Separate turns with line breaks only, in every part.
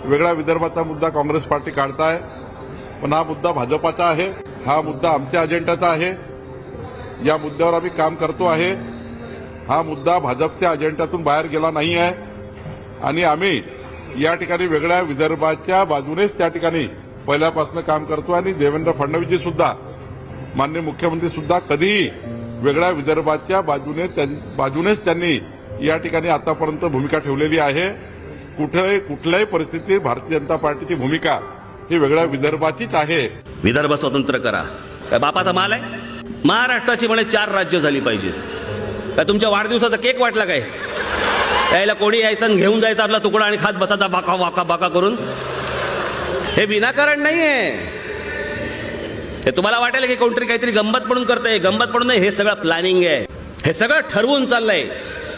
वेगळ्या विदर्भाचा मुद्दा काँग्रेस पार्टी काढताय, पण हा मुद्दा भाजपाचा आहे, हा मुद्दा आमच्या अजेंड्याचा आहे. या मुद्द्यावर आम्ही काम करतो आहे. हा मुद्दा भाजपच्या अजेंड्यातून बाहेर गेला नाही आहे आणि आम्ही या ठिकाणी वेगळ्या विदर्भाच्या बाजूनेच त्या ठिकाणी पहिल्यापासून काम करतो आणि देवेंद्र फडणवीसजी सुद्धा, माननीय मुख्यमंत्री सुद्धा कधीही वेगळ्या विदर्भाच्या बाजूनेच त्यांनी या ठिकाणी आतापर्यंत भूमिका ठेवलेली आहे. कुठल्याही परिस्थितीत भारतीय जनता पार्टीची भूमिका ही वेगळ्या विदर्भाचीच आहे.
विदर्भ स्वतंत्र करा, काय बापाचा माल आहे? महाराष्ट्राची म्हणे 4 राज्य झाली पाहिजेत. काय तुमच्या वाढदिवसाचा केक वाटला काय? यायला कोणी यायचं आणि घेऊन जायचं आपला तुकडा आणि खात बसायचा बाका वाका बाका करून? हे विनाकारण नाहीये. हे तुम्हाला वाटेल की कोणतरी काहीतरी गंमत म्हणून करतंय. गंमत म्हणून नाही, हे सगळं प्लॅनिंग आहे. हे सगळं ठरवून चाललंय.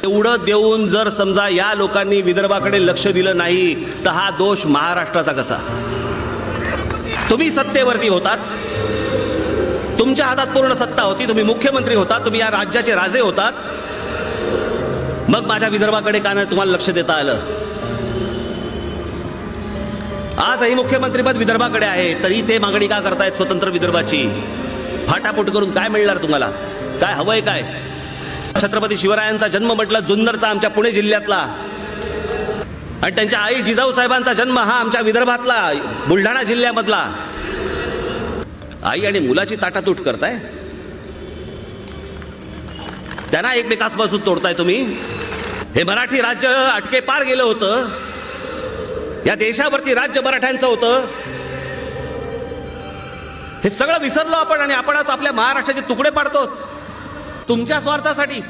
एवढं देऊन जर समजा या लोकांनी विदर्भाकडे लक्ष दिलं नाही तर हा दोष महाराष्ट्राचा कसा? तुम्ही सत्तेवरती होतात, तुमच्या हातात पूर्ण सत्ता होती, तुम्ही मुख्यमंत्री होतात, तुम्ही या राज्याचे राजे होतात, मग माझ्या विदर्भाकडे का नाही तुम्हाला लक्ष देता आलं? आजही मुख्यमंत्रीपद विदर्भाकडे आहे, तरी ते मागणी का करतायत स्वतंत्र विदर्भाची? फाटाफूट करून काय मिळणार तुम्हाला? काय हवंय काय? छत्रपती शिवरायांचा जन्म म्हटलं जुन्नरचा, आमच्या पुणे जिल्ह्यातला, आणि त्यांच्या आई जिजाऊ साहेबांचा जन्म हा आमच्या विदर्भातला, बुलढाणा जिल्ह्यामधला. आई आणि मुलाची ताटातूट करताय, त्यांना एकमेकांपासून तोडताय तुम्ही. हे मराठी राज्य अटके पार गेलं होतं. या देशावरती राज्य मराठ्यांचं होतं. हे सगळं विसरलो आपण आणि आपणच आपल्या महाराष्ट्राचे तुकडे पाडतो तुमच्या स्वार्थासाठी.